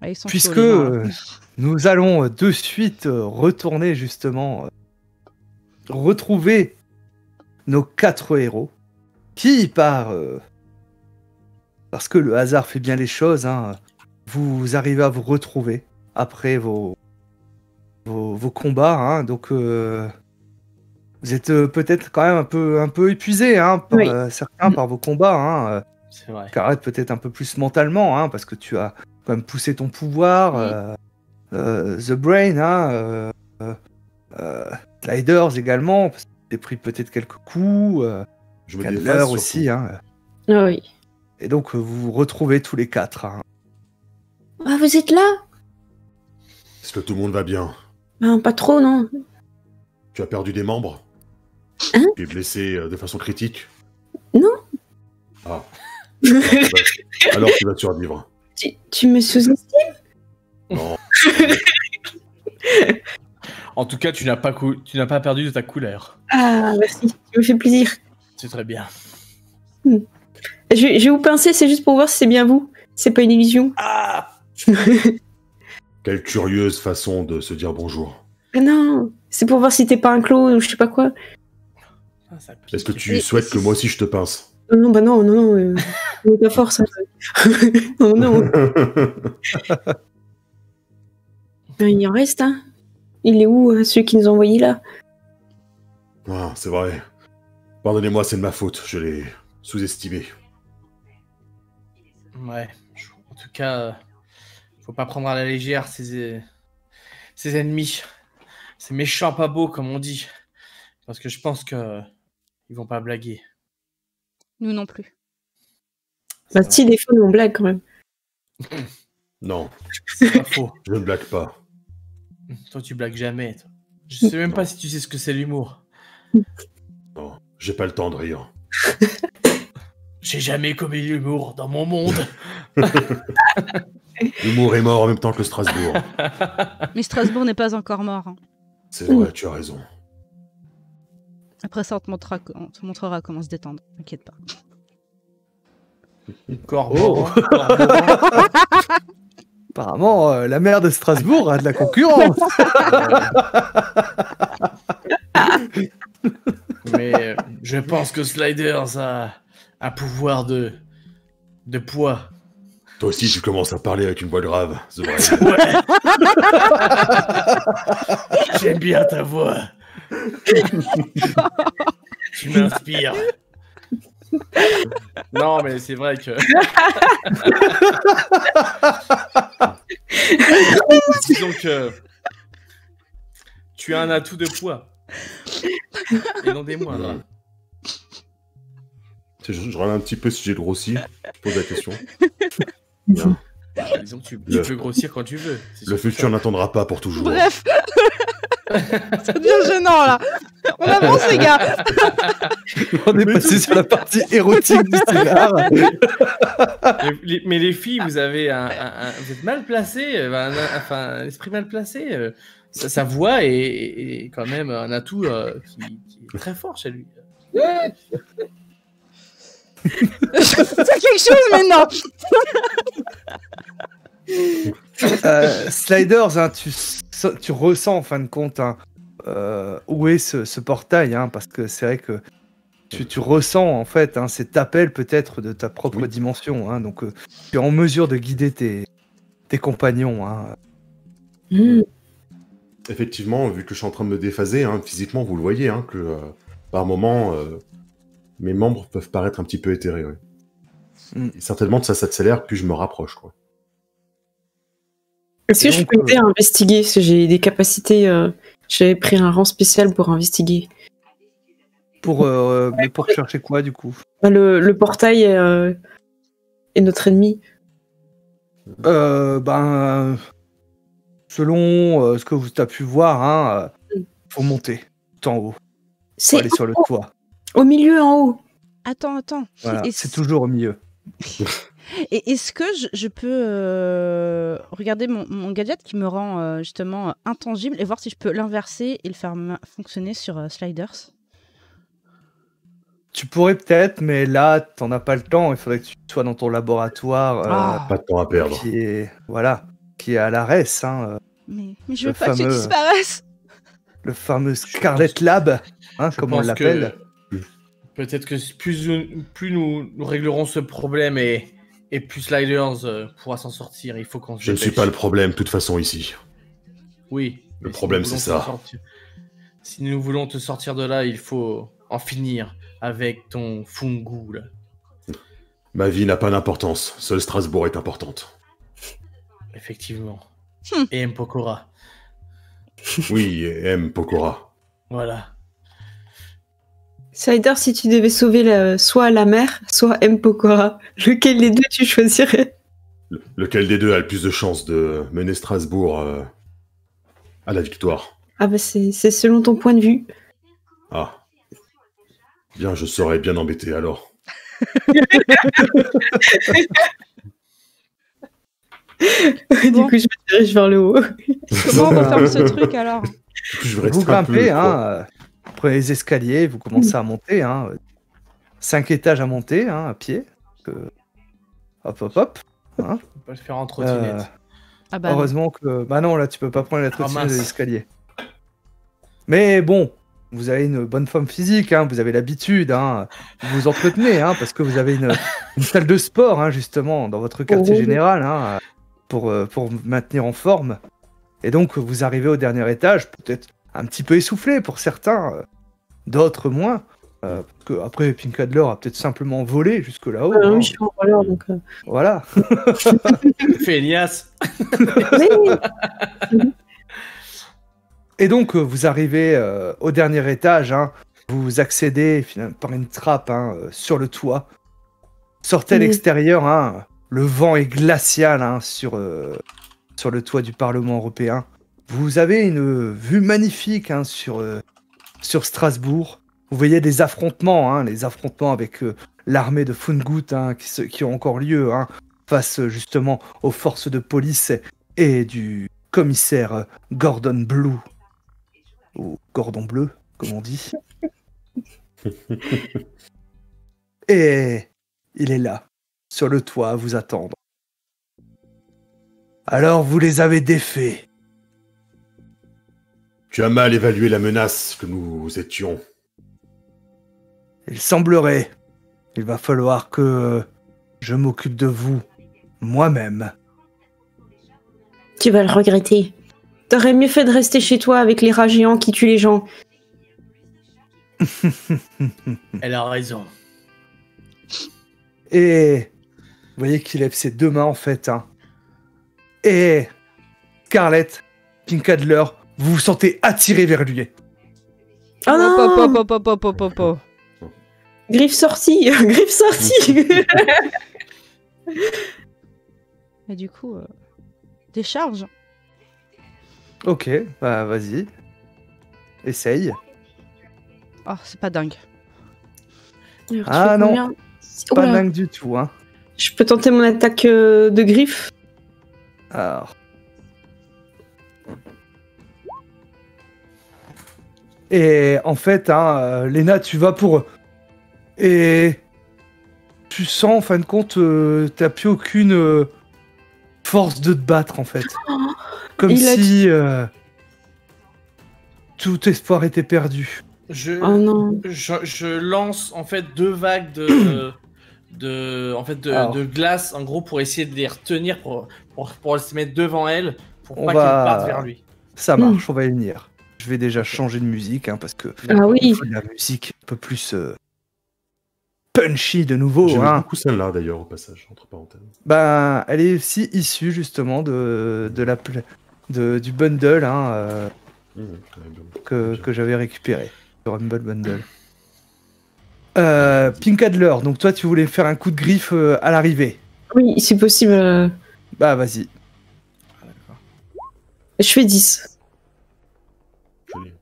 Ah, ils sont puisque chauds, les gens, là. nous allons de suite retourner justement retrouver nos 4 héros qui, parce que le hasard fait bien les choses, hein, vous arrivez à vous retrouver après vos combats. Hein, donc, vous êtes peut-être quand même un peu épuisés, hein, Oui. certains par vos combats. Hein, C'est vrai. Carrette peut-être un peu plus mentalement, hein, parce que tu as quand même poussé ton pouvoir. The Brain, hein, Sliders également, parce que t'as pris peut-être quelques coups. Je me Candler défasse aussi. surtout. Hein. Ah oui. Et donc, vous vous retrouvez tous les 4. Hein. Ah, vous êtes là? Est-ce que tout le monde va bien? Ben, pas trop, non. Tu as perdu des membres? Hein? Tu es blessé de façon critique? Non. Ah. Alors tu vas survivre. Tu me sous-estimes? Non. En tout cas, tu n'as pas perdu de ta couleur. Ah, merci. Ça me fait plaisir. C'est très bien. Je vais vous pincer, c'est juste pour voir si c'est bien vous. C'est pas une illusion. Ah! Quelle curieuse façon de se dire bonjour. Ah non, c'est pour voir si t'es pas un clone ou je sais pas quoi. Ça pique. Est-ce que tu souhaites que moi aussi je te pince? Non, bah non. Pas fort, ça. non. Il en reste, hein. Il est où, celui qui nous a envoyé là? Ah, c'est vrai. Pardonnez-moi, c'est de ma faute. Je l'ai sous-estimé. Ouais. En tout cas, faut pas prendre à la légère ses ennemis. C'est méchant, pas beau, comme on dit. Parce que je pense que ils vont pas blaguer. Nous non plus. Bah si, des fois, on blague quand même. Non, C'est pas faux. je ne blague pas. Toi, tu blagues jamais. Toi. Je sais même pas si tu sais ce que c'est l'humour. Non, j'ai pas le temps de rire. J'ai jamais commis l'humour dans mon monde. L'humour est mort en même temps que Strasbourg. Mais Strasbourg n'est pas encore mort. Hein. C'est vrai, tu as raison. Après ça, on te montrera comment se détendre. T'inquiète pas. Corbeau. Apparemment, la maire de Strasbourg a de la concurrence. Mais je pense que Sliders a un pouvoir de poids. Toi aussi, tu commences à parler avec une voix grave, The Brain. Ouais. J'aime bien ta voix. Tu m'inspires. Non, mais c'est vrai que... Disons que tu as un atout de poids. Et non des moindres. Je regarde un petit peu si j'ai grossi. Je pose la question. Bien. Disons que tu peux grossir quand tu veux. Le futur n'attendra pas pour toujours. Bref. Ça devient gênant, là. On avance, les gars. On est passé sur la partie érotique du scénar. Mais les filles, vous avez vous êtes mal placées, un esprit mal placé. Sa voix est quand même un atout qui est très fort chez lui. C'est quelque chose maintenant. Sliders, hein, tu ressens en fin de compte hein, où est ce portail, hein, parce que c'est vrai que tu ressens en fait hein, cet appel peut-être de ta propre dimension, hein, donc tu es en mesure de guider tes compagnons. Hein. Effectivement, vu que je suis en train de me déphaser, hein, physiquement, vous le voyez, hein, que par moment, mes membres peuvent paraître un petit peu éthérés. Ouais. Et certainement, ça s'accélère, puis je me rapproche. Quoi. Est-ce que je peux aider à investiguer? Parce que j'ai des capacités. J'avais pris un rang spécial pour investiguer. Mais pour chercher quoi, du coup? Le portail est notre ennemi. Selon ce que vous avez pu voir, hein, faut monter tout en haut. Faut aller sur le toit. Au milieu, en haut. Attends. Voilà, c'est toujours au milieu. Et est-ce que je peux regarder mon gadget qui me rend justement intangible et voir si je peux l'inverser et le faire fonctionner sur Sliders? Tu pourrais peut-être, mais là, t'en as pas le temps. Il faudrait que tu sois dans ton laboratoire. Pas de temps à perdre. Voilà. qui est à l'ARES, hein, Mais je Le veux pas que tu fameux- disparaisses. le fameux Scarlet Lab, hein, Je comme on pense l'appelle. que peut-être que plus nous réglerons ce problème et plus Sliders pourra s'en sortir. Il faut qu'on se Je ne suis dépêche. pas le problème, de toute façon, ici. Oui. Le mais problème, nous voulons c'est ça. te sortir- Si nous voulons te sortir de là, il faut en finir avec ton fungu, là. Ma vie n'a pas d'importance. Seule Strasbourg est importante. Effectivement. Et Mpokora. Oui, et M. Pokora. Voilà. Sider, si tu devais sauver soit la mère, soit M. Pokora, lequel des deux tu choisirais? Lequel des deux a le plus de chances de mener Strasbourg à la victoire? Ah bah c'est selon ton point de vue. Ah. Bien, je serais bien embêté alors. Du coup, je me dirige vers le haut. Comment on referme ce truc alors? Je vais Vous rester un peu, grimpez, quoi. hein, vous prenez les escaliers, vous commencez à monter, hein, 5 étages à monter, hein, à pied. Hop, hop, hop. Hein. On peut le faire en trottinette. Ah bah non. Heureusement que... Bah non, là, tu peux pas prendre la trottinette mince. de l'escalier. Mais bon, vous avez une bonne forme physique, hein, vous avez l'habitude, hein, vous vous entretenez, hein, parce que vous avez une salle de sport, hein, justement, dans votre quartier Oh. général, hein, pour vous maintenir en forme. Et donc, vous arrivez au dernier étage, peut-être un petit peu essoufflé pour certains, d'autres moins. Parce que après, Pink Adler a peut-être simplement volé jusque là-haut. hein. Je suis en roller, donc... Voilà. Feignasse. Oui. Et donc, vous arrivez au dernier étage, hein, vous accédez finalement par une trappe, hein, sur le toit. Sortez à Oui. l'extérieur, hein, le vent est glacial, hein, sur le toit du Parlement européen. Vous avez une vue magnifique, hein, sur Strasbourg. Vous voyez des affrontements, hein, les affrontements avec l'armée de Fungut, hein, qui ont encore lieu, hein, face justement aux forces de police et du commissaire Gordon Blue. Ou Gordon Bleu, comme on dit. Et il est là, sur le toit, à vous attendre. Alors vous les avez défaits. Tu as mal évalué la menace que nous étions. Il semblerait. Il va falloir que je m'occupe de vous, moi-même. Tu vas le regretter. T'aurais mieux fait de rester chez toi avec les rats géants qui tuent les gens. Elle a raison. Et vous voyez qu'il lève ses deux mains en fait. Hein. Et Scarlett, Pink Adler, vous vous sentez attiré vers lui. Oh non, Hop. Griffe sortie. Griffe sortie. Et du coup, décharge. Ok, bah vas-y. Essaye. Oh, c'est pas dingue. Alors, tu Ah fais non. combien? Pas Oula. dingue du tout. Hein. Je peux tenter mon attaque de griffe. Alors. Et en fait, hein, Léna, tu vas pour... Et tu sens, en fin de compte, t'as plus aucune force de te battre, en fait. Comme Il a- si tout espoir était perdu. Oh non. Je lance en fait 2 vagues Alors. de glace en gros pour essayer de les retenir pour se mettre devant elle pour On pas va- qu'elle parte vers lui. Ça marche, on va y venir. Je vais déjà changer de musique, hein, parce que Ah oui. il faut de la musique un peu plus punchy de nouveau. J'aime Hein. beaucoup celle-là, d'ailleurs, au passage, entre parenthèses. Ben, elle est aussi issue justement du bundle, hein, Ouais, bien. que j'avais récupéré sur Humble Bundle. Pink Adler, donc toi tu voulais faire un coup de griffe à l'arrivée. Oui, c'est possible. Bah vas-y. Je fais 10. Joli.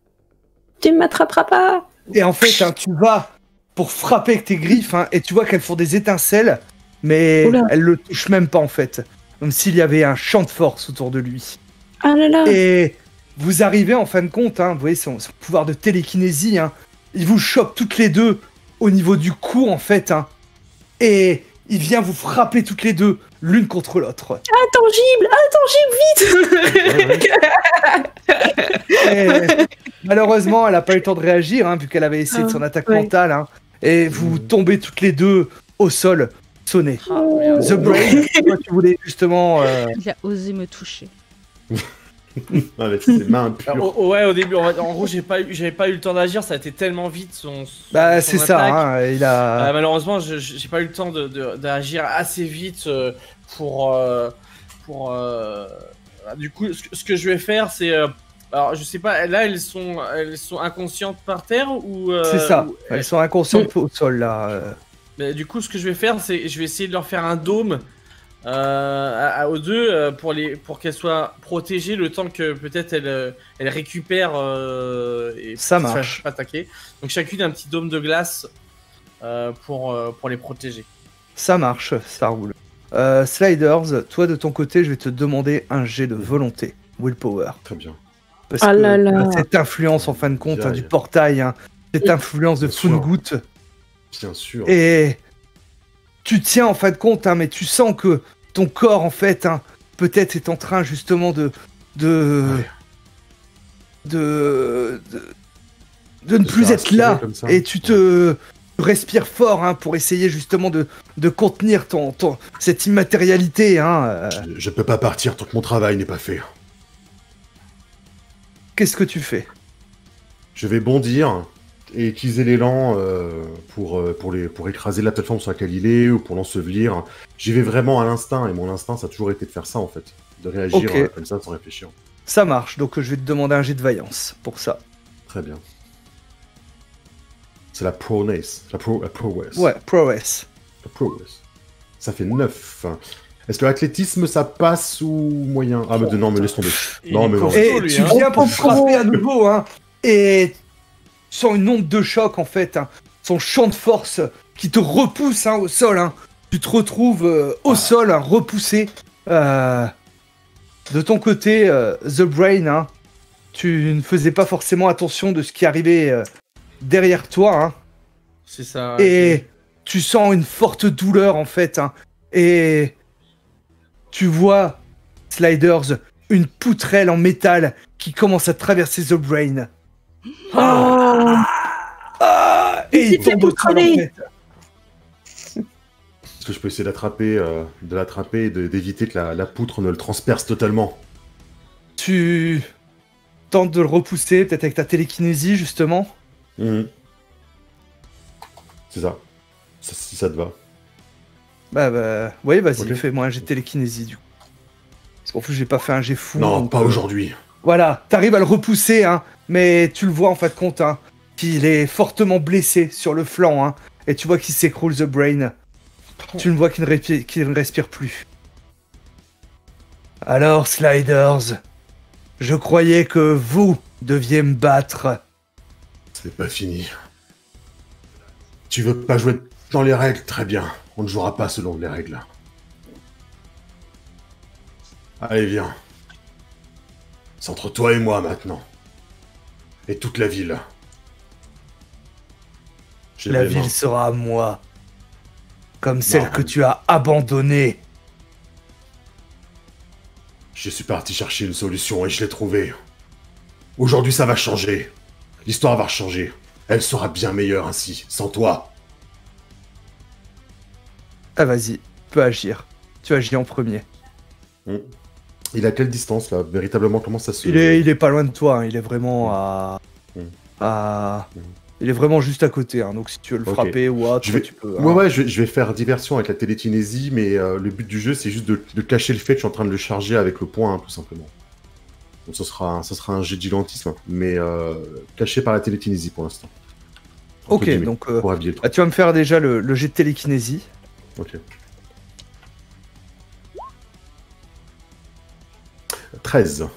Tu ne m'attraperas pas. Et en fait, hein, tu vas pour frapper avec tes griffes, hein, et tu vois qu'elles font des étincelles, mais Oula. elles le touchent même pas en fait. Comme s'il y avait un champ de force autour de lui. Ah là là. Et vous arrivez en fin de compte, hein, vous voyez son pouvoir de télékinésie, hein, il vous chope toutes les deux au niveau du cou en fait, hein, et il vient vous frapper toutes les deux, l'une contre l'autre. Intangible, vite. Et malheureusement, elle n'a pas eu le temps de réagir, hein, vu qu'elle avait essayé de son attaque mentale. Hein, et vous tombez toutes les deux au sol, sonnez. The Brain, toi, tu voulais justement... Il a osé me toucher. Avec ses mains pures. Ouais, au début, en gros, j'avais pas eu le temps d'agir, ça a été tellement vite son Bah, son c'est ça, attaque. hein, il a... Malheureusement, j'ai pas eu le temps d'agir assez vite pour. Du coup, ce que je vais faire, c'est. Alors, je sais pas, là, elles sont inconscientes par terre ou. C'est ça, ou- elles sont inconscientes au sol, là. Mais du coup, ce que je vais faire, c'est je vais essayer de leur faire un dôme aux deux pour qu'elles soient protégées le temps que peut-être elles récupèrent et Ça se marche. fassent attaquer. Donc chacune un petit dôme de glace pour les protéger. Ça marche, ça roule. Sliders, toi de ton côté, je vais te demander un jet de volonté, willpower. Très bien. Parce Ah que là là. cette influence, en fin de compte, hein, Aïe. du portail, hein, cette influence de Bien sûr. Fungoot, Bien sûr. et tu tiens en fin de compte, hein, mais tu sens que ton corps, en fait, hein, peut-être est en train justement de ne plus faire être aspirer là, comme ça. et tu te respires fort, hein, pour essayer justement de contenir cette immatérialité, hein. Je peux pas partir tant que mon travail n'est pas fait. Qu'est-ce que tu fais? Je vais bondir et utiliser l'élan pour écraser la plateforme sur laquelle il est ou pour l'ensevelir. J'y vais vraiment à l'instinct et mon instinct ça a toujours été de faire ça en fait, de réagir Ok. comme ça sans réfléchir. Ça marche, donc je vais te demander un jet de vaillance pour ça. Très bien. C'est la proness, la prowess. Ouais, prowess. La prowess. Ça fait 9. Est-ce que l'athlétisme ça passe ou moyen? Ah mais non mais laisse tomber. Il Non est mais non. costaud, Et lui, tu hein. viens pour frapper à nouveau, hein, et tu sens une onde de choc en fait, hein, son champ de force qui te repousse, hein, au sol, hein. Tu te retrouves au sol, hein, repoussé. De ton côté, The Brain, hein, tu ne faisais pas forcément attention de ce qui arrivait derrière toi, hein, C'est ça. et tu sens une forte douleur en fait, hein, et tu vois, Sliders, une poutrelle en métal qui commence à traverser The Brain. Oh. Et il C'était tombe au sol, en poutrelé. fait. Est-ce que je peux essayer de l'attraper et d'éviter que la poutre ne le transperce totalement? Tu tentes de le repousser, peut-être avec ta télékinésie, justement. Mhm. C'est ça. Si ça te va. Bah, oui, vas-y, Ok. fais-moi un jet de télékinésie, du coup. Parce qu'en plus, j'ai pas fait un jet fou. Non, donc, pas aujourd'hui. Voilà, t'arrives à le repousser, hein, mais tu le vois en fin de compte, hein, qu'il est fortement blessé sur le flanc, hein, et tu vois qu'il s'écroule, The Brain. Tu le vois qu'il ne respire plus. Alors, Sliders, je croyais que vous deviez me battre. C'est pas fini. Tu veux pas jouer dans les règles? Très bien. On ne jouera pas selon les règles. Allez, viens. C'est entre toi et moi maintenant. Et toute la ville. J'ai La les mains. ville sera à moi. Comme celle Non. que tu as abandonnée. Je suis parti chercher une solution et je l'ai trouvée. Aujourd'hui, ça va changer. L'histoire va changer. Elle sera bien meilleure ainsi, sans toi. Ah, vas-y, tu peux agir. Tu agis en premier. Il est à quelle distance, là? Véritablement, comment ça se... Il est pas loin de toi, hein, il est vraiment Mm. à... Mm. Il est vraiment juste à côté, hein, donc si tu veux le Ok. frapper ou autre, Je vais- tu peux. hein. Ouais, je vais faire diversion avec la télékinésie, mais le but du jeu, c'est juste de cacher le fait que je suis en train de le charger avec le poing, hein, tout simplement. Donc ça sera un jet de gigantisme, mais caché par la télékinésie pour l'instant. Entre Ok, guillemets, donc pour habiller le truc. tu vas me faire déjà le jet de télékinésie. Ok. 13.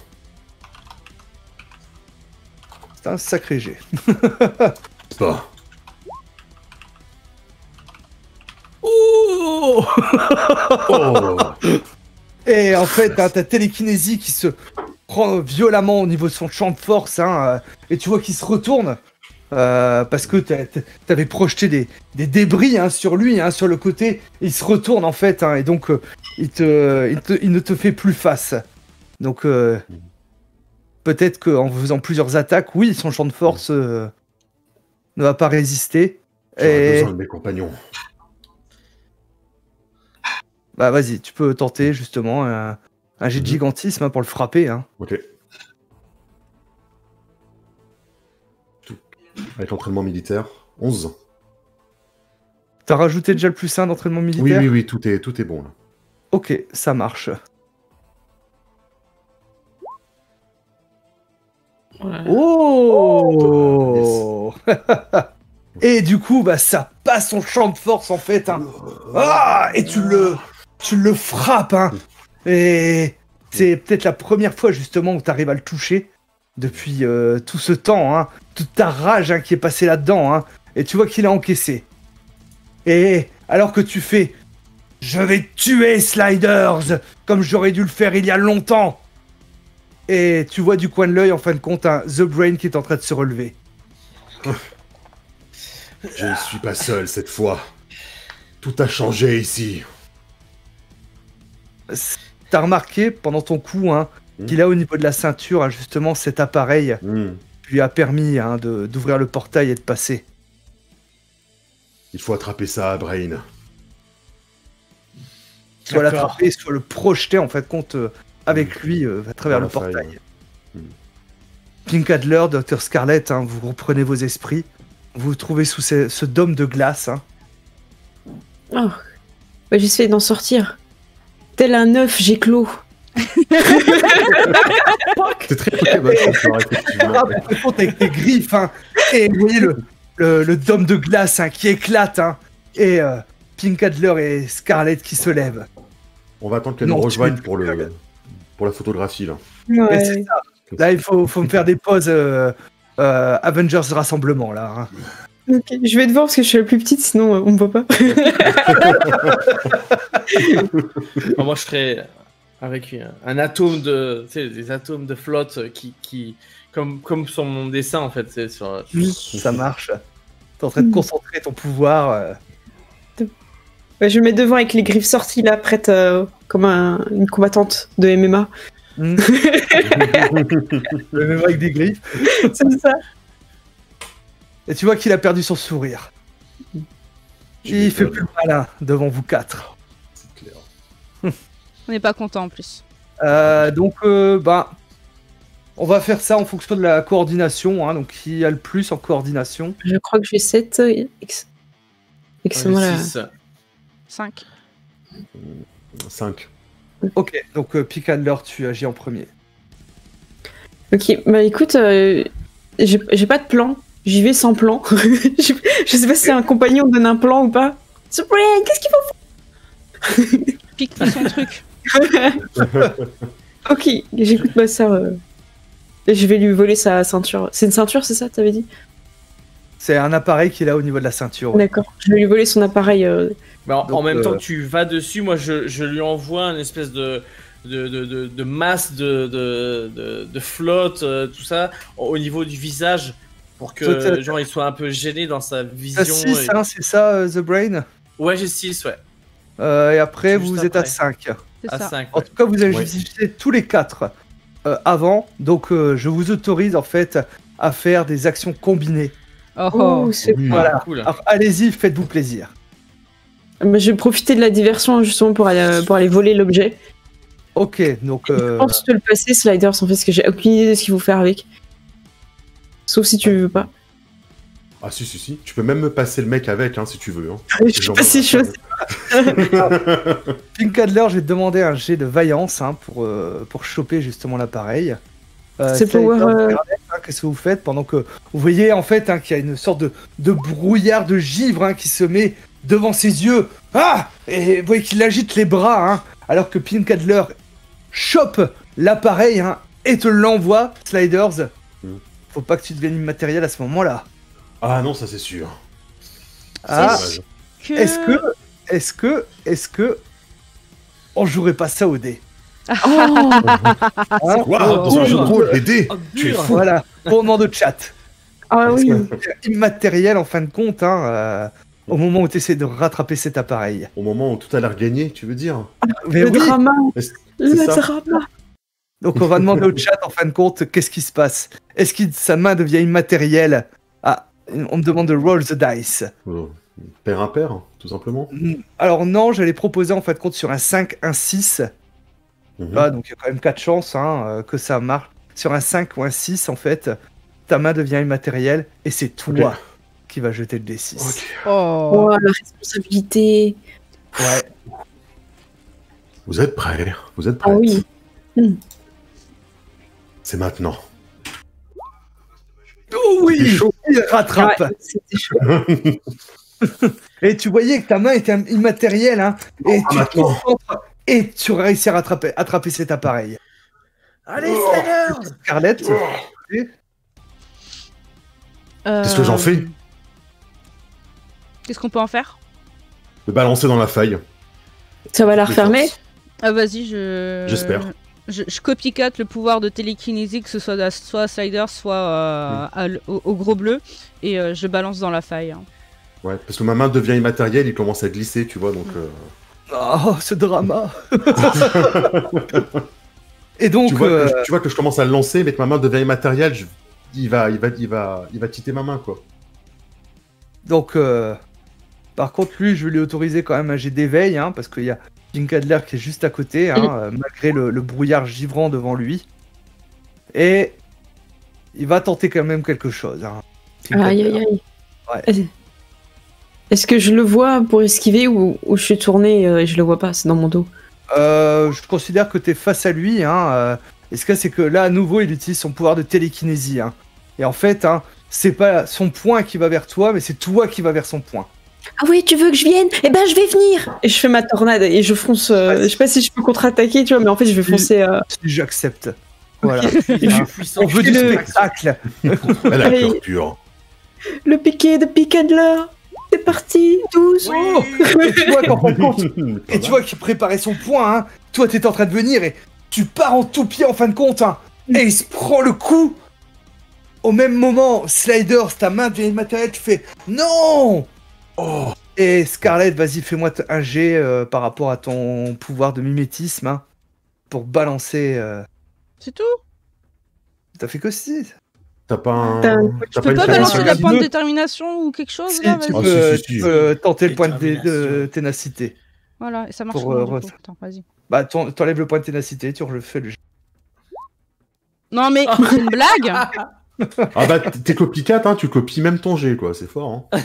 C'est un sacré jet. Pas. Oh Oh. Et en fait, t'as ta télékinésie qui se prend violemment au niveau de son champ de force, hein, et tu vois qu'il se retourne, Parce que t'avais projeté des débris sur lui, sur le côté. Il se retourne en fait, et donc il ne te fait plus face. Donc peut-être qu'en faisant plusieurs attaques, oui, son champ de force ne va pas résister. J'aurais besoin de mes compagnons. Bah vas-y, tu peux tenter justement un jet de gigantisme pour le frapper. Ok. Avec l'entraînement militaire, 11. T'as rajouté déjà le +1 d'entraînement militaire? Oui, tout est bon là. Ok, ça marche. Voilà. Oh Et du coup, ça passe son champ de force en fait. Et tu le frappes. Et c'est peut-être la première fois justement où tu arrives à le toucher depuis tout ce temps. Toute ta rage qui est passée là-dedans. Et tu vois qu'il a encaissé. Et alors que tu fais « Je vais tuer Sliders comme j'aurais dû le faire il y a longtemps !» Et tu vois du coin de l'œil, en fin de compte, The Brain qui est en train de se relever. Je ne suis pas seul cette fois. Tout a changé ici. T'as remarqué pendant ton coup qu'il a au niveau de la ceinture justement cet appareil qui lui a permis d'ouvrir le portail et de passer. Il faut attraper ça, Brain. Soit l'attraper, soit le projeter en fait compte avec lui à travers le portail. Pink Adler, Dr Scarlet, vous reprenez vos esprits. Vous vous trouvez sous ce dôme de glace. Oh. J'essaie d'en sortir. Tel un œuf, j'éclot. C'est très Pokémon, effectivement. Avec tes griffes, et vous voyez le dôme de glace qui éclate, et Pink Adler et Scarlet qui se lèvent. On va attendre qu'elle nous rejoigne pour la photographie, là. Ouais. C'est ça. Là, il faut me faire des pauses Avengers Rassemblement, là. Ok, je vais devant parce que je suis la plus petite, sinon on me voit pas. Moi, je serais avec un atome de, tu sais, des atomes de flotte qui comme sur mon dessin en fait, c'est sur. Ça marche. T'es en train de concentrer ton pouvoir. Je me mets devant avec les griffes sorties là, prête comme une combattante de MMA. Même avec des griffes. C'est ça. Et tu vois qu'il a perdu son sourire. Il fait plus malin devant vous quatre. C'est clair. On n'est pas content en plus. Donc, on va faire ça en fonction de la coordination. Donc, qui a le plus en coordination? Je crois que j'ai 7. Excellent là. 5. 5. Ok, donc Picadler, tu agis en premier. Ok, bah écoute, j'ai pas de plan. J'y vais sans plan. Je sais pas si un compagnon donne un plan ou pas. Spring, qu'est-ce qu'il faut faire? Pique son truc. Ok, j'écoute ma sœur. Je vais lui voler sa ceinture. C'est une ceinture, c'est ça, t'avais dit? C'est un appareil qui est là au niveau de la ceinture. D'accord, je vais lui voler son appareil. Mais en Donc, même temps que tu vas dessus, moi je lui envoie une espèce de masse de flotte, tout ça, au niveau du visage, pour que genre il soit un peu gêné dans sa vision. 6, c'est ça, The Brain? Ouais, j'ai 6, ouais. Et après, Juste vous êtes à après. 5. C'est À ça. 5. En tout cas, vous avez visité tous les 4 avant, donc je vous autorise en fait à faire des actions combinées. Oh. C'est Voilà. Cool. Alors, allez-y, faites-vous plaisir. Mais je vais profiter de la diversion justement pour aller voler l'objet. Ok, donc... Je pense te le passer, Sliders, en fait, parce que j'ai aucune idée de ce qu'il faut faire avec. Sauf si tu veux pas. Ah si. Tu peux même me passer le mec avec, si tu veux. Je sais pas si je sais. Pink Adler, je vais te demander un jet de vaillance pour choper justement l'appareil. C'est power... Qu'est-ce que vous faites pendant que vous voyez en fait qu'il y a une sorte de brouillard de givre qui se met devant ses yeux. Et vous voyez qu'il agite les bras alors que Pink Adler chope l'appareil et te l'envoie, Sliders. Faut pas que tu deviennes immatériel à ce moment-là. Ah non, ça c'est sûr. Est-ce Est-ce que on jouerait pas ça au dé? Waouh, dans un jeu de rôle, les dés. Oh, Tu es dur. fou. Voilà, pour le moment de chat. Ah oui. Immatériel en fin de compte, hein, au moment où tu essaies de rattraper cet appareil. Au moment où tout a l'air gagné, tu veux dire? Mais Le oui. drama. Mais c'est Le ça. drama. Donc on va demander au chat en fin de compte qu'est-ce qui se passe. Est-ce que sa main devient immatérielle? Ah, on me demande de roll the dice. Pair impair, tout simplement. Alors non, j'allais proposer en fin de compte sur un 5, un 6. Mhm. Ah, donc il y a quand même 4 chances que ça marche. Sur un 5 ou un 6, en fait, ta main devient immatérielle et c'est toi Ok. qui vas jeter le D6. Ok. Oh. Oh, la responsabilité. Ouais. Vous êtes prêts? Vous êtes Ah prêts? oui. C'est maintenant. Oh oui, C'était chaud. il rattrape. Ouais, c'était chaud. Et tu voyais que ta main était immatérielle, hein, et tu te maintenant. concentres et tu réussis à attraper cet appareil. Allez, Slider! Scarlett, Qu'est-ce que j'en fais? Qu'est-ce qu'on peut en faire? Le balancer dans la faille. Ça va la De refermer? force. Ah, vas-y, J'espère. Je copycat le pouvoir de télékinésie, que ce soit soit à Slider, soit au gros bleu, et je balance dans la faille. Hein. Ouais, parce que ma main devient immatérielle, il commence à glisser, tu vois, donc... oh, ce drama. Et donc, tu vois que je commence à le lancer, mais que ma main devient immatérielle, il va quitter ma main, quoi. donc par contre, lui, je vais lui autoriser quand même un jet d'éveil, hein, parce qu'il y a Jink Adler qui est juste à côté, hein, malgré le brouillard givrant devant lui. Et il va tenter quand même quelque chose. Hein, Jink Aïe, Adler. aïe, aïe. Ouais. Est-ce que je le vois pour esquiver ou je suis tournée et je le vois pas? C'est dans mon dos. Je considère que tu es face à lui. Hein, et ce que c'est que là, à nouveau, il utilise son pouvoir de télékinésie. Hein. Et en fait, hein, c'est pas son point qui va vers toi, mais c'est toi qui vas vers son point. Ah oui, tu veux que je vienne? Eh ben, je vais venir! Et je fais ma tornade et je fonce. Je sais pas si je peux contre-attaquer, tu vois, mais en fait, je vais foncer. Si j'accepte. Voilà. Je suis puissant. On veut du Le- spectacle. Elle a Allez. cœur pur. Le piqué de Pickadler! C'est parti! 12! Oh et tu vois qu'en fin de compte, Pas et tu mal. vois qu'il préparait son point, hein. Toi, t'es en train de venir et tu pars en tout pied en fin de compte, hein. Et il se prend le coup. Au même moment, Sliders, ta main devient immatérielle, tu fais non. Oh. Et Scarlett, vas-y, fais-moi un jet par rapport à ton pouvoir de mimétisme, hein, pour balancer. C'est tout? T'as fait que si. T'as pas un... T'as- t'as Tu peux une pas balancer création la dis-le. pointe de détermination ou quelque chose Si, là? tu Vas-y. peux, si, tu si. peux tenter le point de Détermination. ténacité. Voilà, et ça marche Pour, comment du re- coup? Attends, vas-y. Bah, t'enlèves le point de ténacité, tu refais le jet. Non mais c'est une blague? Ah bah, t'es copycat, hein, tu copies même ton jet, quoi, c'est fort, hein.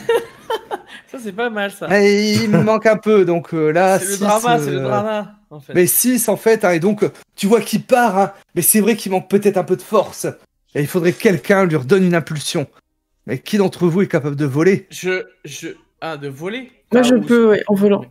Ça, c'est pas mal, ça. Mais il me manque un peu, donc là, C'est le six, drama, c'est le drama, en fait. Mais 6 en fait, hein, et donc tu vois qu'il part, hein, mais c'est vrai qu'il manque peut-être un peu de force. Et il faudrait que quelqu'un lui redonne une impulsion. Mais qui d'entre vous est capable de voler? Ah, de voler? Moi, je ou- peux, ouais, en volant.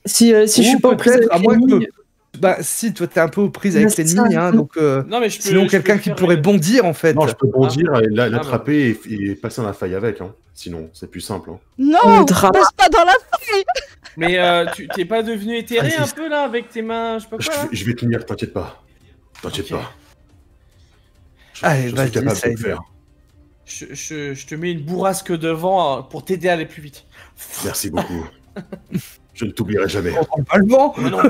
Si je suis Ou pas aux prises peut-être, avec à moins l'ennemi, que... Bah si, toi t'es un peu aux prises Bah, avec c'est l'ennemi, ça. hein, donc Non, mais je peux. sinon je quelqu'un peux qui faire pourrait une- bondir en fait. Non, je peux bondir et Ah, l'attraper et passer dans la faille avec, hein. Sinon, c'est plus simple, hein. Non! Le drama. Passe pas dans la faille! Mais tu t'es pas devenu éthéré Vas-y. un peu là avec tes mains, je sais pas quoi là Je vais tenir, t'inquiète pas. T'inquiète Ok. pas. Allez, Je suis vas-y, capable ça de le faire. Je te mets une bourrasque devant pour t'aider à aller plus vite. Merci beaucoup. Je ne t'oublierai jamais. On prend pas le vent. Moi non plus.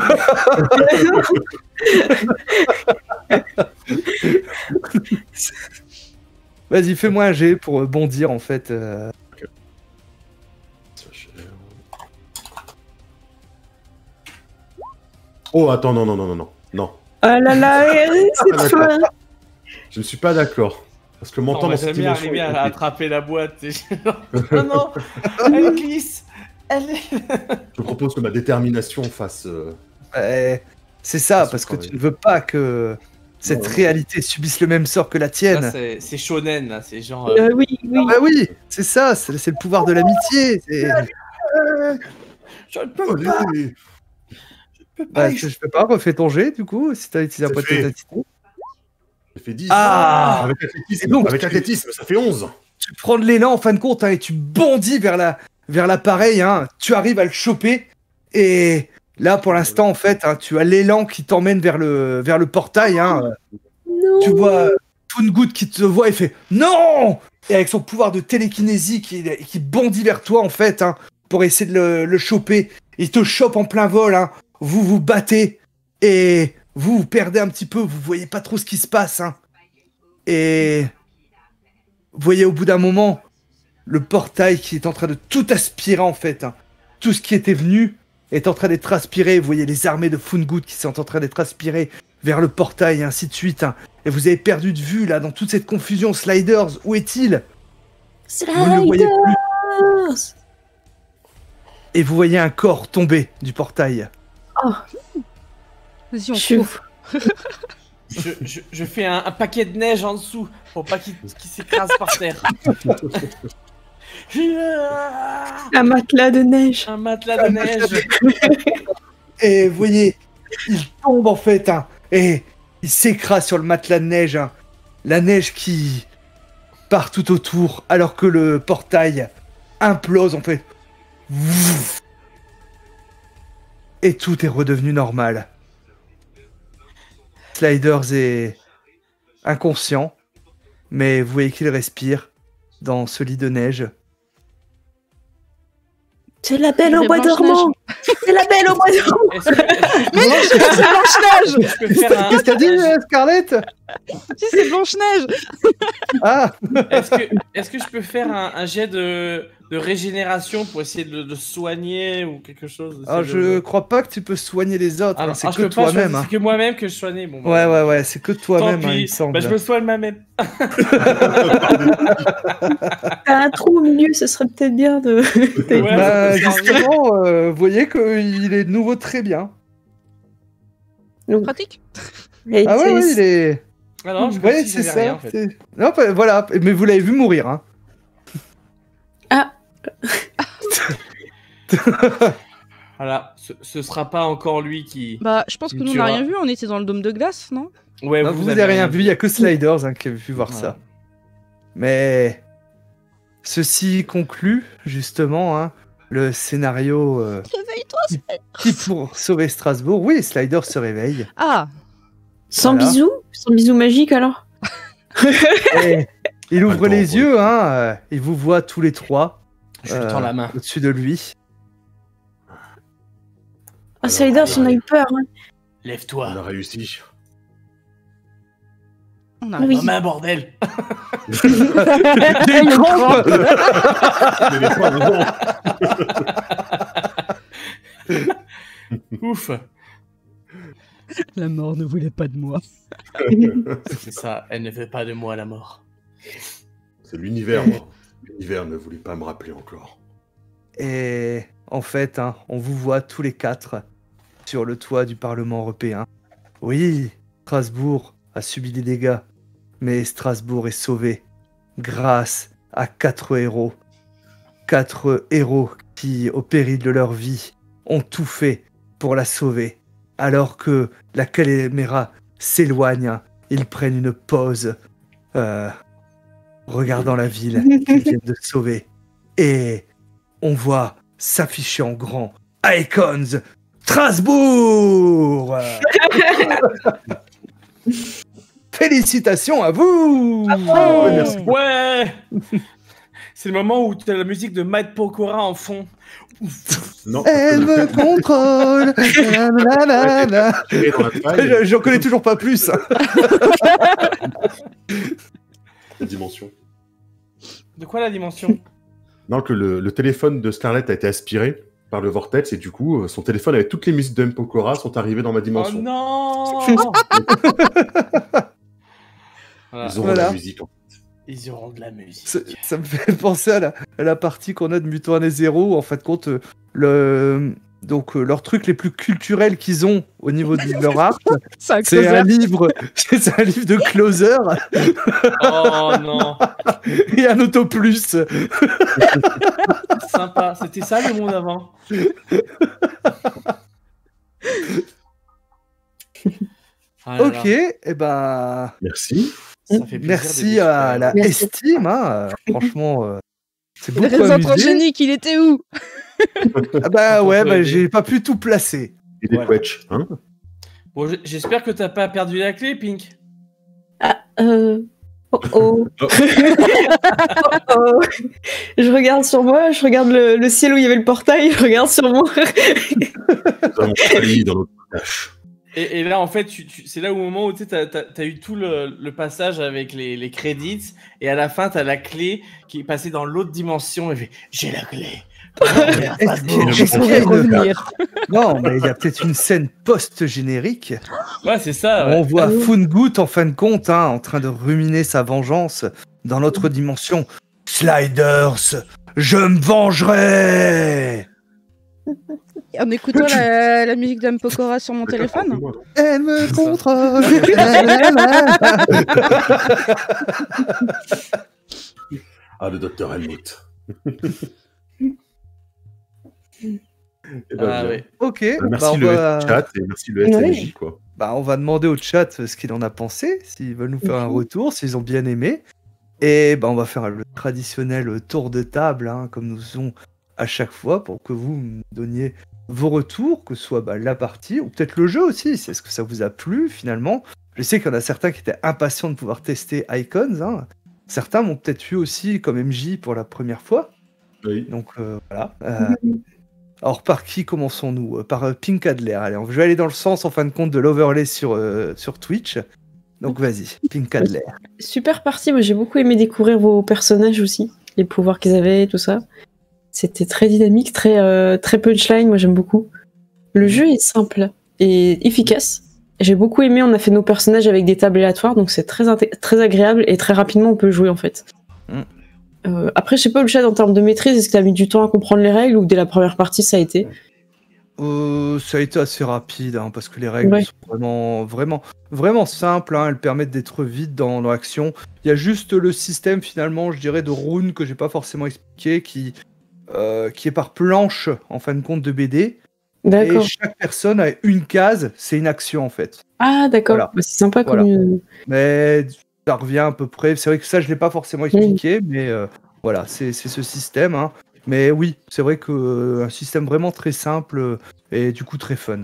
Vas-y, fais-moi un jet pour bondir en fait. Oh, attends, non. Ah là là, c'est Ah, toi. d'accord. Je ne suis pas d'accord. Parce que On m'entendre va dans cette jamais dimension... arriver à ok. attraper la boîte. et non, non, elle glisse. Elle est... Je propose que ma détermination fasse... C'est ça, Ça parce que travaille. tu ne veux pas que cette Non, non. réalité subisse le même sort que la tienne. Là, c'est shonen, là. C'est genre... Oui, oui. Ah bah oui, c'est ça, c'est le pouvoir de l'amitié. Je ne peux pas. Allez. Bah, je peux pas, refais ton jet du coup, si t'as utilisé un C'est point de fait. ténacité. J'ai fait 10. Ah Avec athlétisme, Et donc, avec tu- athlétisme, ça fait 11. Tu prends de l'élan en fin de compte hein, et tu bondis vers l'appareil, hein, tu arrives à le choper et là pour l'instant en fait hein, tu as l'élan qui t'emmène vers le portail. Hein, Non. tu vois Fungood qui te voit et fait non. Et avec son pouvoir de télékinésie qui bondit vers toi en fait, hein, pour essayer de le choper. Il te chope en plein vol, hein. Vous vous battez et vous perdez un petit peu, vous voyez pas trop ce qui se passe, hein. Et vous voyez au bout d'un moment le portail qui est en train de tout aspirer en fait, hein. Tout ce qui était venu est en train d'être aspiré. Vous voyez les armées de Fungood qui sont en train d'être aspirées vers le portail et ainsi de suite, hein. Et vous avez perdu de vue là dans toute cette confusion. Sliders, où est-il? Vous ne le voyez plus. Et vous voyez un corps tomber du portail. Vas-y, on Je- court. Je fais un paquet de neige en dessous pour pas qu'il s'écrase par terre. Un matelas de neige. Un matelas de neige. Et vous voyez, il tombe en fait, hein, et il s'écrase sur le matelas de neige, hein. La neige qui part tout autour, alors que le portail implose en fait. Et tout est redevenu normal. Sliders est inconscient, mais vous voyez qu'il respire dans ce lit de neige. C'est la belle au C'est bois dormant. C'est la belle au bois dormant. Est-ce que C'est Blanche-Neige. je peux faire un... Qu'est-ce qu'elle dit, Scarlett? Si, c'est Blanche-Neige. Ah, Est-ce que je peux faire un jet de régénération pour essayer de soigner ou quelque chose? alors, je crois pas que tu peux soigner les autres, hein, c'est je que peux pas toi-même. choisir, hein. C'est que moi-même que je soignais. Bon, Ouais, c'est que toi-même, Tant hein, il me pis. semble. Bah, je me soigne moi-même. T'as un trou au milieu, ce serait peut-être bien de. Ouais, Bah, ça peut servir. justement, vous voyez qu'il est de nouveau très bien. Pratique. Ah ouais, il est... Alors, je Ouais, si c'est j'avais ça. rien, en fait. c'est- Non, bah, voilà, mais vous l'avez vu mourir, hein. Voilà, ce sera pas encore lui qui. Bah, je pense que nous, on Tu n'a auras- rien vu. On était dans le dôme de glace, non? Ouais, Non, vous avez rien vu, il y a que Sliders hein, qui a pu voir Voilà. ça. Mais ceci conclut, justement, hein, le scénario Réveille-toi. qui pour sauver Strasbourg. Oui, Sliders se réveille. Ah, Sans Voilà. bisous? Sans bisous magiques alors? Et il ouvre Attends, les ouais. yeux, hein, il vous voit tous les trois Je lui tends la main. au-dessus de lui. Ah, Sliders, on a eu peur. Hein. Lève-toi. On a réussi. on a Ah oui. Ma main, bordel. J'ai une crampe. Mais les points, non. Ouf. La mort ne voulait pas de moi. C'est ça, elle ne veut pas de moi la mort. C'est l'univers, moi. L'univers ne voulait pas me rappeler encore. Et en fait, hein, on vous voit tous les quatre sur le toit du Parlement européen. Oui, Strasbourg a subi des dégâts, mais Strasbourg est sauvé grâce à 4 héros. 4 héros qui, au péril de leur vie, ont tout fait pour la sauver. Alors que la caméra s'éloigne, hein, ils prennent une pause, regardant la ville qu'ils viennent de sauver. Et on voit s'afficher en grand Icons Strasbourg. Félicitations à vous. Ouais, merci. Ouais. C'est le moment où tu as la musique de Matt Pokora en fond. Non. Elle me contrôle. Nanana. Tiré dans la taille, J'en connais toujours pas plus. la dimension. De quoi la dimension? Non, que le téléphone de Scarlett a été aspiré par le vortex et du coup, son téléphone avec toutes les musiques de M. Pokora sont arrivées dans ma Oh dimension. non. Voilà. Ils auront Voilà. la musique. Ils auront de la musique. Ça me fait penser à la partie qu'on a de Mutant Année Zéro. En fait, compte leurs trucs les plus culturels qu'ils ont au niveau de leur art, c'est un livre de Closer Oh non. et un Autoplus. Sympa. C'était ça le monde avant. Ah là Ok, là, et ben Merci. ça fait plaisir de merci discuter. à la Merci. Estime. Hein, franchement, c'est beaucoup Les amusé. transgéniques, il était où? Ah bah ouais, Entre les deux. j'ai pas pu tout placer. Et des Voilà. Twitch, hein. Bon, j'espère que t'as pas perdu la clé, Pink. Ah, Oh oh. Oh. Je regarde sur moi, je regarde le ciel où il y avait le portail, je regarde sur moi. Dans mon folie, dans notre tâche. Et là, en fait, c'est là au moment où tu as eu tout le passage avec les crédits, et à la fin, tu as la clé qui est passée dans l'autre dimension, et fait « J'ai la clé !» Je pourrais revenir. Non, mais il y a peut-être une scène post-générique. Ouais, c'est ça. Où on Ouais. voit Fungoot, en fin de compte, hein, en train de ruminer sa vengeance dans notre dimension. Sliders, je me vengerai. En écoutant la musique d'Am Pokora sur mon téléphone. Elle me contrôle. Ah, le docteur Helmut. Ah, ouais. Ok, Merci on le va... chat et merci le SNJ, quoi. on va demander au chat ce qu'il en a pensé, s'ils veulent nous faire un retour, s'ils ont bien aimé. Et on va faire le traditionnel tour de table, hein, comme nous faisons à chaque fois, pour que vous me donniez vos retours, que ce soit la partie, ou peut-être le jeu aussi. Est-ce que ça vous a plu, finalement? Je sais qu'il y en a certains qui étaient impatients de pouvoir tester Icons. Hein. Certains m'ont peut-être vu aussi comme MJ pour la première fois. Oui. Donc, voilà. Alors, par qui commençons-nous? Par Pink Adler. Allez, je vais aller dans le sens, en fin de compte, de l'overlay sur Twitch. Donc, vas-y, Pink Adler. Super partie, moi j'ai beaucoup aimé découvrir vos personnages aussi, les pouvoirs qu'ils avaient, tout ça. C'était très dynamique, très punchline, moi j'aime beaucoup. Le jeu est simple et efficace. J'ai beaucoup aimé, on a fait nos personnages avec des tables aléatoires, donc c'est très agréable et très rapidement on peut jouer en fait. Après, je sais pas, le chat en termes de maîtrise, est-ce que t'as mis du temps à comprendre les règles ou dès la première partie ça a été? Ça a été assez rapide, hein, parce que les règles sont vraiment simples. Hein, elles permettent d'être vite dans l'action. Il y a juste le système, finalement, je dirais, de runes que j'ai pas forcément expliqué, qui est par planche, en fin de compte, de BD. D'accord. Et chaque personne a une case, c'est une action, en fait. Ah, d'accord. Voilà. Bah, c'est sympa Voilà. comme... Mais ça revient à peu près. C'est vrai que ça, je l'ai pas forcément expliqué, mais voilà, c'est ce système. Hein. Mais oui, c'est vrai que un système vraiment très simple et du coup très fun.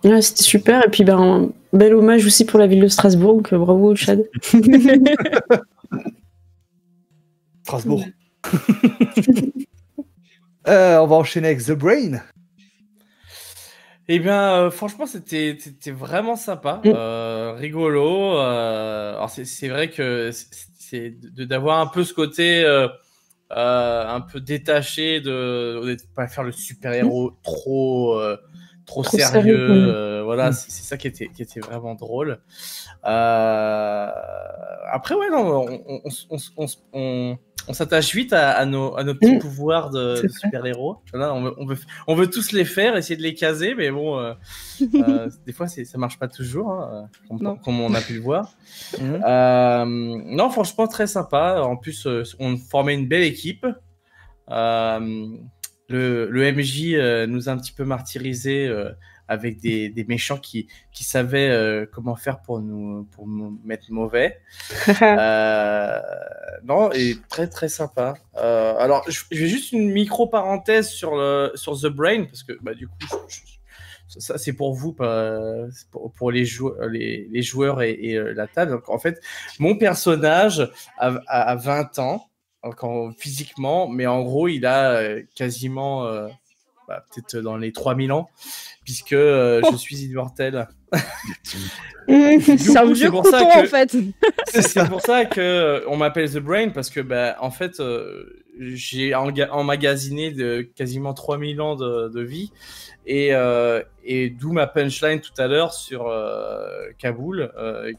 Ouais, c'était super. Et puis, un bel hommage aussi pour la ville de Strasbourg. Donc, bravo, Chad. Strasbourg. On va enchaîner avec The Brain. Eh bien, franchement, c'était vraiment sympa, rigolo. Alors, c'est vrai que c'est d'avoir un peu ce côté un peu détaché de pas faire le super-héros trop sérieux. Voilà, c'est ça qui était vraiment drôle. Après, ouais, non, on s'attache vite à nos petits pouvoirs de super-héros. Voilà, on veut tous les faire, essayer de les caser, mais bon, des fois, ça marche pas toujours, hein, comme on a pu le voir. Non, franchement, très sympa. En plus, on formait une belle équipe. Le MJ nous a un petit peu martyrisé avec des méchants qui savaient comment faire pour nous mettre mauvais. Non, et très très sympa. Alors, je vais juste une micro parenthèse sur The Brain, parce que du coup, ça c'est pour vous, pour les joueurs et la table. Donc en fait, mon personnage a 20 ans. Physiquement, mais en gros, il a quasiment peut-être dans les 3000 ans, puisque je suis immortel. C'est un vieux couteau, en fait. C'est pour ça qu'on m'appelle The Brain, parce que en fait, j'ai emmagasiné quasiment 3000 ans de vie, et d'où ma punchline tout à l'heure sur Kaboul,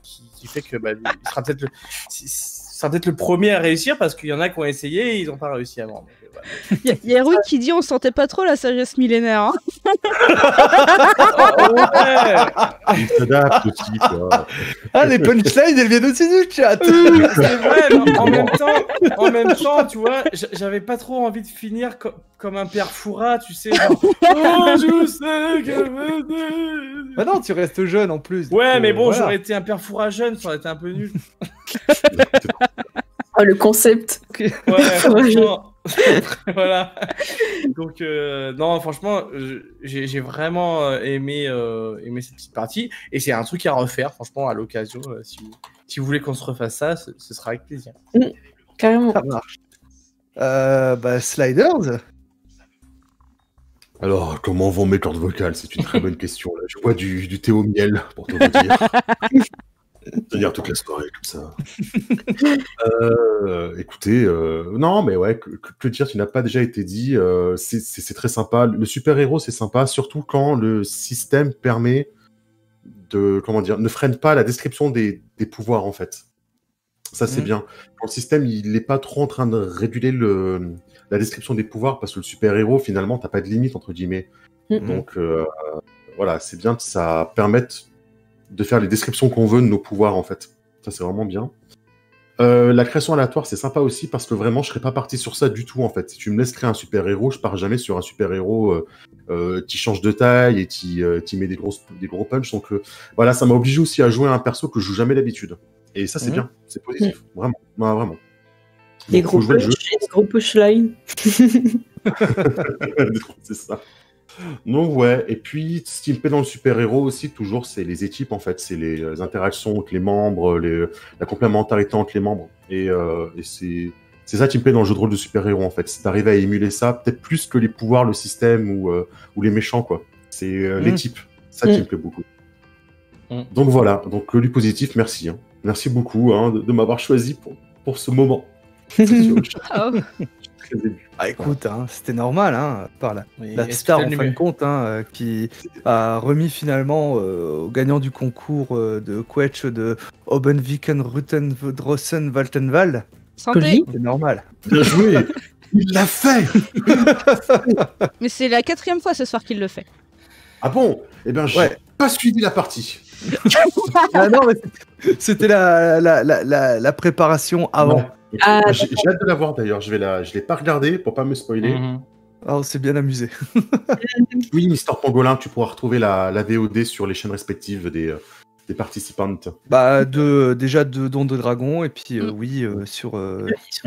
qui fait que il sera peut-être le premier à réussir, parce qu'il y en a qui ont essayé et ils n'ont pas réussi avant. Il y a Rui qui dit on sentait pas trop la sagesse millénaire. Hein. Il s'adapte aussi, quoi. Ah, les punchlines, elles viennent aussi du chat. C'est vrai, mais en même temps, tu vois, j'avais pas trop envie de finir comme un père Foura, tu sais. Genre, oh, je sais que... Bah non, tu restes jeune en plus. Ouais, mais bon, j'aurais été un père Foura jeune, ça aurait été un peu nul. Oh, le concept. Ouais, franchement. Voilà. Donc non, franchement, j'ai vraiment aimé cette petite partie, et c'est un truc à refaire, franchement, à l'occasion, si vous voulez qu'on se refasse ça, ce sera avec plaisir. Carrément. Ça marche. Sliders. Alors, comment vont mes cordes vocales? C'est une très bonne question. Là. Je bois du thé au miel, pour tout vous dire. C'est-à-dire toute la soirée, comme ça. Écoutez, non, mais ouais, que dire, tu n'as pas déjà été dit. C'est très sympa. Le super-héros, c'est sympa, surtout quand le système permet de, comment dire, ne freine pas la description des pouvoirs, en fait. Ça, c'est bien. Quand le système, il n'est pas trop en train de réguler la description des pouvoirs, parce que le super-héros, finalement, t'as pas de limite, entre guillemets. Donc, voilà, c'est bien que ça permette de faire les descriptions qu'on veut de nos pouvoirs, en fait. Ça, c'est vraiment bien. La création aléatoire, c'est sympa aussi, parce que vraiment, je serais pas parti sur ça du tout, en fait. Si tu me laisses créer un super-héros, je pars jamais sur un super-héros qui change de taille et qui met des gros punchs. Donc, voilà, ça m'a obligé aussi à jouer un perso que je joue jamais d'habitude. Et ça, c'est bien, c'est positif, vraiment. Ouais, vraiment. Des gros punch, des gros pushlines. C'est ça. Donc ouais, et puis ce qui me plaît dans le super-héros aussi, toujours, c'est les équipes, en fait. C'est les interactions entre les membres, la complémentarité entre les membres. Et c'est ça qui me plaît dans le jeu de rôle de super-héros, en fait. C'est d'arriver à émuler ça, peut-être plus que les pouvoirs, le système ou les méchants, quoi. C'est l'équipe, ça qui me plaît beaucoup. Donc voilà, donc du positif, merci. Hein. Merci beaucoup de m'avoir choisi pour ce moment. Ah, écoute, c'était normal, par la est-ce star que en t'as fin de le compte, qui a remis finalement au gagnant du concours de Quetch de Obenviken Rutenvdrossen Valtenwald. Santé. C'est normal. Bien joué. Il l'a fait. Mais c'est la 4e fois ce soir qu'il le fait. Ah bon? Eh bien, j'ai pas suivi la partie. Ah non, mais c'était la préparation avant. Non. J'ai hâte de la voir d'ailleurs. Je l'ai pas regardé pour pas me spoiler. Ah, on s'est bien amusé. Oui, Mister Pangolin, tu pourras retrouver la VOD sur les chaînes respectives des participantes. Déjà de Don de Dragon et puis sur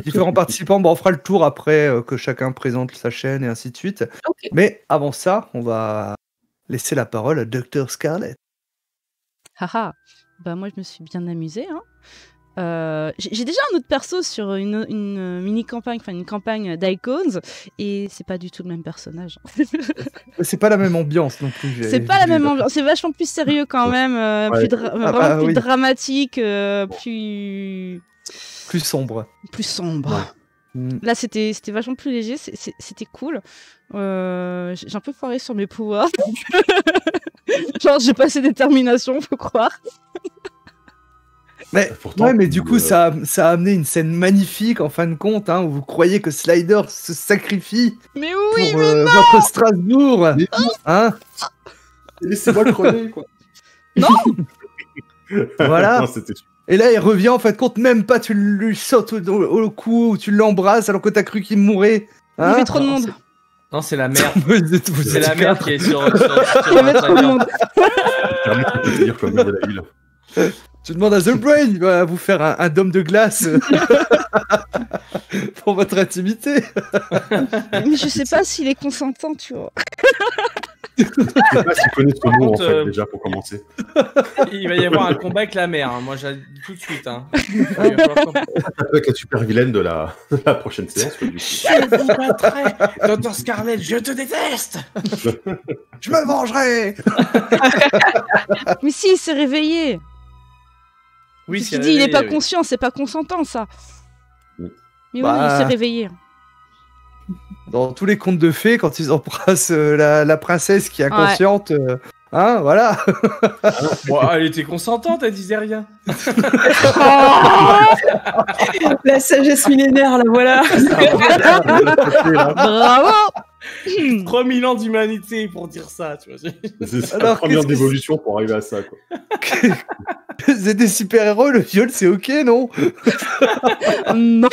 différents participants. Bon, on fera le tour après que chacun présente sa chaîne et ainsi de suite. Okay. Mais avant ça, on va laisser la parole à Dr Scarlet. Haha, moi je me suis bien amusée. J'ai déjà un autre perso sur une mini-campagne, enfin une campagne d'Icons, et c'est pas du tout le même personnage. C'est pas la même ambiance non plus. C'est pas la même ambiance, c'est vachement plus sérieux quand même, plus dramatique, plus sombre. Plus sombre. Ouais. Là c'était vachement plus léger, c'était cool. J'ai un peu foiré sur mes pouvoirs. Genre j'ai passé détermination, faut croire. Mais, pourtant, mais du coup, ça a amené une scène magnifique en fin de compte, où vous croyez que Slider se sacrifie pour votre Strasbourg. Laissez-moi le crever, quoi. Non. Voilà. Non, et là, il revient en fin de compte, même pas tu lui sautes au cou ou tu l'embrasses alors que t'as cru qu'il mourrait. Il y avait trop de monde. Non, c'est la mère. C'est la mère qui est sur il y avait trop de monde. C'est-à-dire comme de la ville. Tu demandes à The Brain, il va vous faire un dôme de glace pour votre intimité. Mais je sais pas s'il est consentant, tu vois. Je sais pas s'il connaît ce mot, en fait, déjà, pour commencer. Il va y avoir un combat avec la mère, moi j'ai dit tout de suite. Ça peut être la super vilaine de la prochaine séance. Je vous battrai, Dr Scarlet, je te déteste. Je me vengerai. Mais si, il s'est réveillé. Oui, tu dis, il est pas conscient, c'est pas consentant, ça. Mais oui, il s'est réveillé. Dans tous les contes de fées, quand ils embrassent la princesse qui est inconsciente, voilà. Bon, elle était consentante, elle disait rien. La sagesse millénaire, là, voilà. Bravo. 3000 ans d'humanité pour dire ça, tu vois. C'est la première d'évolution pour arriver à ça, quoi. C'est des super-héros, le viol, c'est ok, non? Non.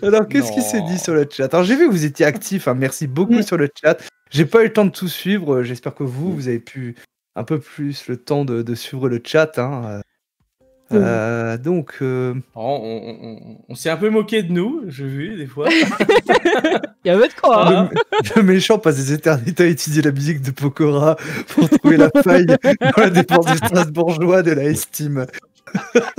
Alors, qu'est-ce qui s'est dit sur le chat? Alors, j'ai vu que vous étiez actifs, merci beaucoup sur le chat. J'ai pas eu le temps de tout suivre, j'espère que vous avez pu un peu plus le temps de suivre le chat. Donc... On s'est un peu moqué de nous, j'ai vu, des fois. Il y avait de quoi. Le méchant passe des éternités à étudier la musique de Pokora pour trouver la faille dans la défense du Strasbourgeois de la estime.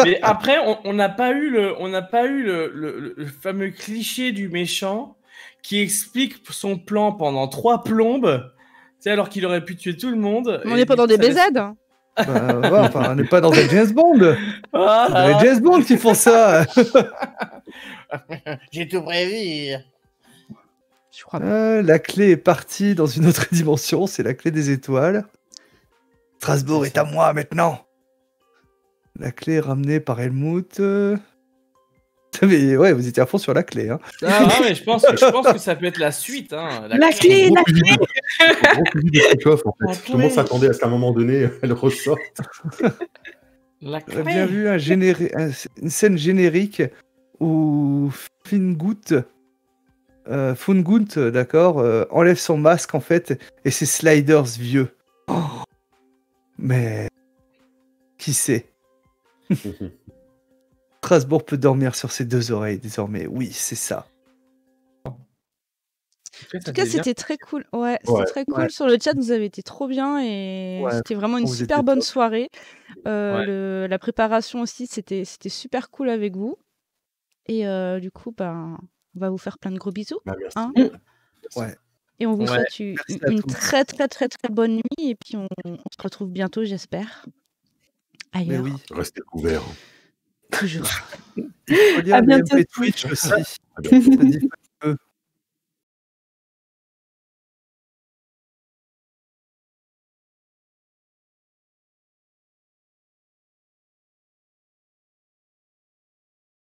Mais après, on n'a pas eu le fameux cliché du méchant qui explique son plan pendant 3 plombes, tu sais, alors qu'il aurait pu tuer tout le monde. On n'est pas dans des BZ. Bah, ouais, enfin, on n'est pas dans un James Bond. C'est dans les James Bond qui font ça. J'ai tout prévu. Je crois pas. La clé est partie dans une autre dimension, c'est la clé des étoiles. Strasbourg est à moi maintenant. La clé est ramenée par Helmut. Mais ouais, vous étiez à fond sur la clé. Hein. Ah, mais je pense que ça peut être la suite. Hein. La clé, la clé. Gros fusil de Chekhov, en La fait. Tout le monde clé. s'attendait à ce qu'à un moment donné, elle ressorte. La On a bien vu une scène générique où Fungoot, d'accord, enlève son masque en fait et c'est Sliders vieux. Oh, mais qui sait? Strasbourg peut dormir sur ses 2 oreilles désormais. Oui, c'est ça. En tout cas, c'était très cool. Ouais, c'était Ouais. très cool. Ouais. Sur le chat, vous avez été trop bien et Ouais, c'était vraiment une vous super étiez bonne top. soirée. La préparation aussi, c'était super cool avec vous. Et du coup, ben, on va vous faire plein de gros bisous. Bah, merci. Hein. Ouais. Et on vous Ouais. souhaite Merci à une tous. très très très très bonne nuit. Et puis on se retrouve bientôt, j'espère. Mais Ailleurs, oui. Restez couverts. toujours. Il faut lire À les bientôt. MP Twitch aussi. À bientôt. Ça dit